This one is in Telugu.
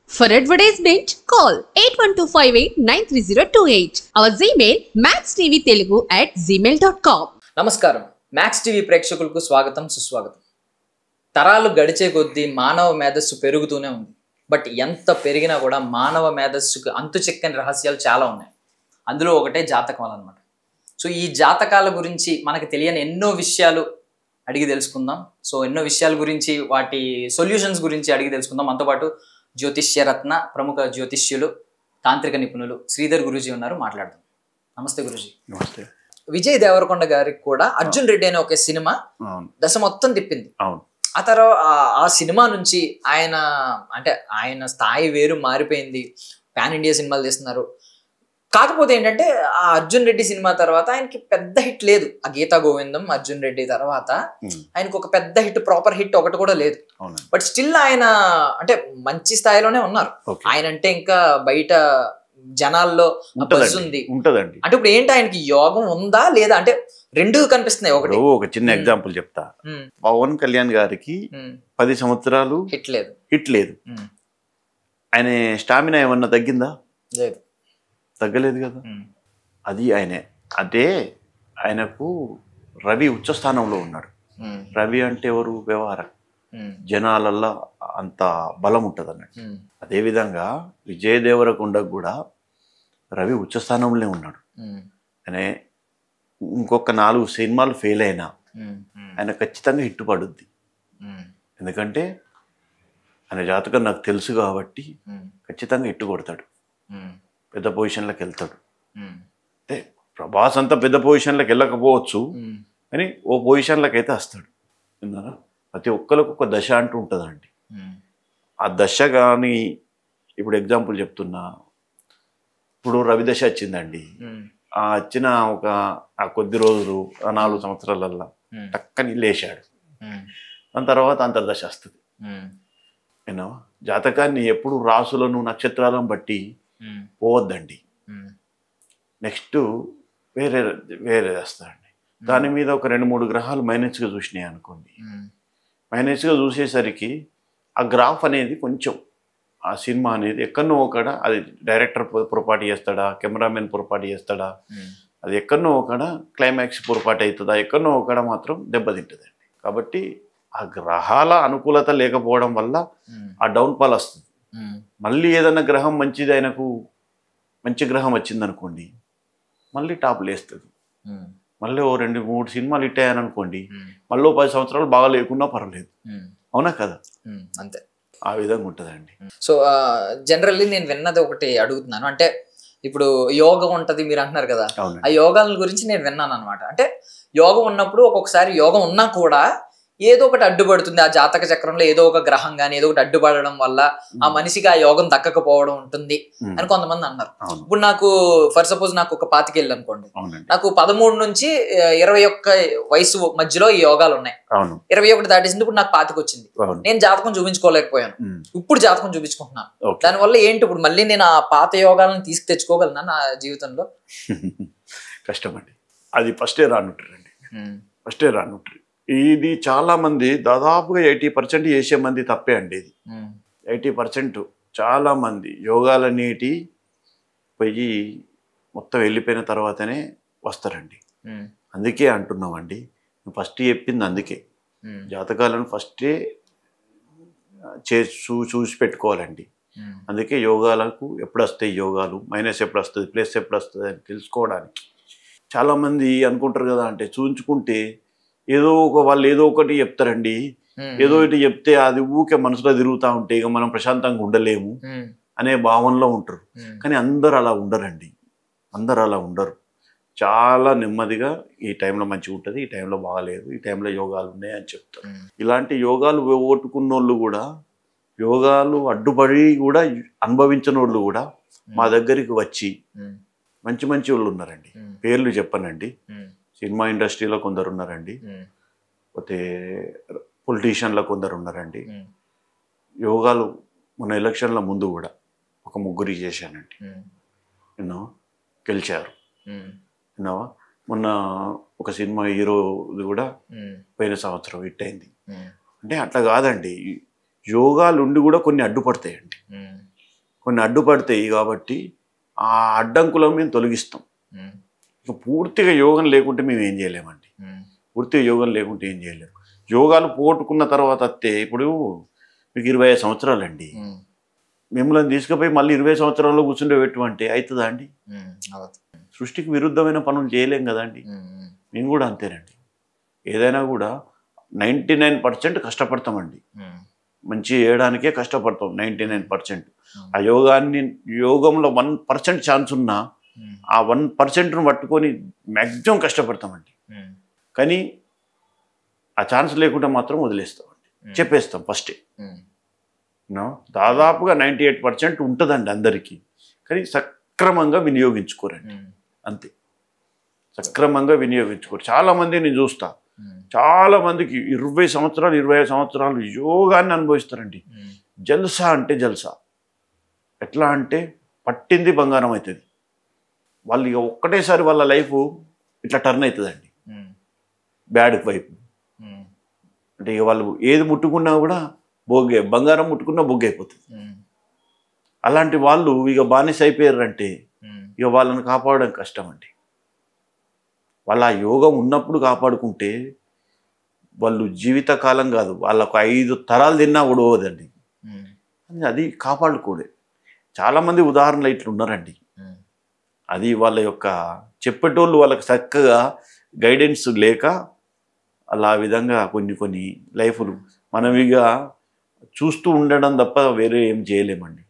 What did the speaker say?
For advertisement, call 8125893028. Our Gmail maxtvtelugu@gmail.com. నమస్కారం. మ్యాక్స్ టీవీ ప్రేక్షకులకు స్వాగతం, సుస్వాగతం. తరాలు గడిచే కొద్దీ మానవ మేధస్సు పెరుగుతూనే ఉంది. బట్ ఎంత పెరిగినా కూడా మానవ మేధస్సుకు అంతు చిక్కని రహస్యాలు చాలా ఉన్నాయి. అందులో ఒకటే జాతకాలు అన్నమాట. సో ఈ జాతకాల గురించి మనకు తెలియని ఎన్నో విషయాలు అడిగి తెలుసుకుందాం. సో ఎన్నో విషయాల గురించి, వాటి సొల్యూషన్స్ గురించి అడిగి తెలుసుకుందాం. మనతో పాటు జ్యోతిష్యరత్న, ప్రముఖ జ్యోతిష్యులు, తాంత్రిక నిపుణులు శ్రీధర్ గురూజీ ఉన్నారు. మాట్లాడదాం. నమస్తే గురూజీ. నమస్తే. విజయ్ దేవరకొండ గారికి కూడా అర్జున్ రెడ్డి అనే ఒక సినిమా దశ మొత్తం తిప్పింది. ఆ తర్వాత ఆ సినిమా నుంచి ఆయన స్థాయి వేరు మారిపోయింది. పాన్ ఇండియా సినిమాలు తీస్తున్నారు. కాకపోతే ఏంటంటే ఆ అర్జున్ రెడ్డి సినిమా తర్వాత ఆయనకి పెద్ద హిట్ లేదు. ఆ గీతా గోవిందం, అర్జున్ రెడ్డి తర్వాత ఆయనకు ఒక పెద్ద హిట్, ప్రాపర్ హిట్ ఒకటి కూడా లేదు. బట్ స్టిల్ ఆయన అంటే మంచి స్థాయిలోనే ఉన్నారు. ఆయన అంటే ఇంకా బయట జనాల్లో బజ్ ఉంది. అంటే ఇప్పుడు ఏంటి, ఆయనకి యోగం ఉందా లేదా అంటే రెండు కనిపిస్తున్నాయి. ఒక చిన్న ఎగ్జాంపుల్ చెప్తా. పవన్ కళ్యాణ్ గారికి 10 సంవత్సరాలు హిట్ లేదు. ఆయన స్టామినా ఏమన్నా తగ్గిందా? లేదు, తగ్గలేదు కదా. అది ఆయనే. అంటే ఆయనకు రవి ఉచ్చస్థానంలో ఉన్నాడు. రవి అంటే ఎవరు? వ్యవహారం, జనాలల్లో అంత బలం ఉంటుంది అన్నట్టు. అదేవిధంగా విజయ్ దేవరకొండకు కూడా రవి ఉచ్చస్థానంలో ఉన్నాడు. అనే ఇంకొక 4 సినిమాలు ఫెయిల్ అయినా ఆయన ఖచ్చితంగా హిట్ పడుద్ది. ఎందుకంటే ఆయన జాతకం నాకు తెలుసు కాబట్టి ఖచ్చితంగా హిట్ కొడతాడు, పెద్ద పొజిషన్లకు వెళ్తాడు. అంటే ప్రభాస్ అంతా పెద్ద పొజిషన్లకు వెళ్ళకపోవచ్చు, కానీ ఓ పొజిషన్లకు అయితే వస్తాడు. విన్నారా? ప్రతి ఒక్కరికి ఒక దశ అంటూ ఉంటుందండి. ఆ దశ కానీ ఇప్పుడు ఎగ్జాంపుల్ చెప్తున్నా, ఇప్పుడు రవి దశ వచ్చిందండి. ఆ వచ్చిన ఆ కొద్ది రోజులు, ఆ 4 సంవత్సరాలల్లా టక్కని లేచాడు. దాని తర్వాత అంతర్దశ వస్తుంది. ఏనా? జాతకాన్ని ఎప్పుడు రాసులను, నక్షత్రాలను బట్టి పోవద్దండి. నెక్స్ట్ వేరే వస్తాయండి. దాని మీద ఒక 2-3 గ్రహాలు మైనస్గా చూసినాయి అనుకోండి. మైనస్గా చూసేసరికి ఆ గ్రాఫ్ అనేది కొంచెం, ఆ సినిమా అనేది ఎక్కడనో ఒకడ, అది డైరెక్టర్ పొరపాటు చేస్తాడా, కెమెరామెన్ పొరపాటు చేస్తాడా, అది ఎక్కడనో ఒకడ క్లైమాక్స్ పొరపాటు అవుతుందా, ఎక్కడనో ఒకడ మాత్రం దెబ్బతింటుందండి. కాబట్టి ఆ గ్రహాల అనుకూలత లేకపోవడం వల్ల ఆ డౌన్ఫాల్ వస్తుంది. మళ్ళీ ఏదన్నా గ్రహం మంచిది, ఆయనకు మంచి గ్రహం వచ్చిందనుకోండి, మళ్ళీ టాప్ లేస్తుంది. మళ్ళీ ఓ 2-3 సినిమాలు హిట్ అయ్యాననుకోండి, మళ్ళీ 10 సంవత్సరాలు బాగా లేకున్నా పర్వాలేదు. అవునా కదా? అంతే. ఆ విధంగా ఉంటుందండి. సో జనరల్లీ నేను విన్నది ఒకటి అడుగుతున్నాను. అంటే ఇప్పుడు యోగం ఉంటది మీరు అంటున్నారు కదా, ఆ యోగాల గురించి నేను విన్నాను అనమాట. అంటే యోగం ఉన్నప్పుడు ఒక్కొక్కసారి యోగం ఉన్నా కూడా ఏదో ఒకటి అడ్డుపడుతుంది. ఆ జాతక చక్రంలో ఏదో ఒక గ్రహం కానీ ఏదో ఒకటి అడ్డుపడడం వల్ల ఆ మనిషికి ఆ యోగం దక్కకపోవడం ఉంటుంది అని కొంతమంది అన్నారు. ఇప్పుడు నాకు ఫర్ సపోజ్ నాకు ఒక 25 ఏళ్ళు అనుకోండి, నాకు 13 నుంచి 21 వయసు మధ్యలో ఈ యోగాలు ఉన్నాయి. 21 దాటేసింది, ఇప్పుడు నాకు 25 వచ్చింది. నేను జాతకం చూపించుకోలేకపోయాను, ఇప్పుడు జాతకం చూపించుకుంటున్నాను. దానివల్ల ఏంటి, ఇప్పుడు మళ్ళీ నేను ఆ పాత యోగాలను తెచ్చుకోగలనా నా జీవితంలో? కష్టమండి. అది ఫస్టే రానుంటారండి. ఇది చాలా మంది, దాదాపుగా 80% చేసే మంది తప్పే అండి. ఇది 80% చాలా మంది యోగాలనేటి పోయి మొత్తం వెళ్ళిపోయిన తర్వాతనే వస్తారండి. అందుకే అంటున్నామండి, ఫస్ట్ చెప్పింది అందుకే. జాతకాలను ఫస్టే చూసి పెట్టుకోవాలండి. అందుకే యోగాలకు ఎప్పుడు వస్తాయి యోగాలు, మైనస్ ఎప్పుడు వస్తుంది, ప్లస్ ఎప్పుడు వస్తుంది అని తెలుసుకోవడానికి. చాలామంది అనుకుంటారు కదా, అంటే చూపించుకుంటే వాళ్ళు ఏదో ఒకటి చెప్తారండి. ఏదో ఒకటి చెప్తే అది ఊకే మనసులో తిరుగుతూ ఉంటే ఇక మనం ప్రశాంతంగా ఉండలేము అనే భావనలో ఉంటారు. కానీ అందరు అలా ఉండరు. చాలా నెమ్మదిగా ఈ టైంలో మంచిగా ఉంటుంది, ఈ టైంలో బాగాలేదు, ఈ టైంలో యోగాలు ఉన్నాయి అని చెప్తారు. ఇలాంటి యోగాలు పోగొట్టుకున్న వాళ్ళు కూడా, యోగాలు అడ్డుపడి కూడా అనుభవించిన వాళ్ళు కూడా మా దగ్గరికి వచ్చి మంచి వాళ్ళు ఉన్నారండి. పేర్లు చెప్పనండి. సినిమా ఇండస్ట్రీలో కొందరు ఉన్నారండి, పోతే పొలిటీషియన్లో కొందరు ఉన్నారండి. యోగాలు మొన్న ఎలక్షన్ల ముందు కూడా ఒక 3 చేశానండి. గెలిచారు. మొన్న ఒక సినిమా హీరోది కూడా పోయిన సంవత్సరం హిట్ అయింది. అంటే అట్లా కాదండి, యోగాలు ఉండి కూడా కొన్ని అడ్డుపడతాయండి. కొన్ని అడ్డుపడతాయి కాబట్టి ఆ అడ్డంకులను మేము తొలగిస్తాం. ఇక పూర్తిగా యోగం లేకుంటే మేము ఏం చేయలేమండి. పూర్తిగా యోగం లేకుంటే ఏం చేయలేము. యోగాలు పోగొట్టుకున్న తర్వాత వస్తే ఇప్పుడు మీకు 25 సంవత్సరాలండి, మిమ్మల్ని తీసుకుపోయి మళ్ళీ 20 సంవత్సరాల్లో కూర్చుండే పెట్టుమంటే అవుతుందా అండి? సృష్టికి విరుద్ధమైన పనులు చేయలేం కదండి. నేను కూడా అంతేనండి. ఏదైనా కూడా 99% కష్టపడతామండి. మంచి చేయడానికే కష్టపడతాం 99%. ఆ యోగంలో 1% ఛాన్స్ ఉన్నా ఆ 1%ను పట్టుకొని మ్యాక్సిమం కష్టపడతామండి. కానీ ఆ ఛాన్స్ లేకుండా మాత్రం వదిలేస్తామండి, చెప్పేస్తాం ఫస్టే. దాదాపుగా 98% ఉంటుందండి అందరికీ, కానీ సక్రమంగా వినియోగించుకోరండి. అంతే, సక్రమంగా వినియోగించుకోరు. చాలామంది నేను చూస్తా, చాలామందికి 20 సంవత్సరాలు 25 సంవత్సరాలు యోగాన్ని అనుభవిస్తారండి. జల్సా అంటే జల్సా. ఎట్లా అంటే పట్టింది బంగారం అవుతుంది. వాళ్ళు ఇక ఒక్కటేసారి వాళ్ళ లైఫ్ ఇట్లా టర్న్ అవుతుందండి బ్యాడ్ వైపు. అంటే ఇక వాళ్ళు ఏది ముట్టుకున్నా కూడా బొగ్గే, బంగారం ముట్టుకున్నా బొగ్గు అయిపోతుంది. అలాంటి వాళ్ళు ఇక బానిస అయిపోయారంటే ఇక వాళ్ళని కాపాడడం కష్టం అండి. వాళ్ళ ఆ యోగం ఉన్నప్పుడు కాపాడుకుంటే వాళ్ళు జీవితకాలం కాదు, వాళ్ళకు 5 తరాలు తిన్నా కూడా పోదండి. అది కాపాడుకోడే. చాలామంది ఉదాహరణలు ఇట్లా ఉన్నారండి. అది వాళ్ళ యొక్క చెప్పేటోళ్ళు వాళ్ళకి చక్కగా గైడెన్స్ లేక అలా విధంగా కొన్ని లైఫ్లు మనం ఇక చూస్తూ ఉండడం తప్ప వేరే ఏం చేయలేమండి.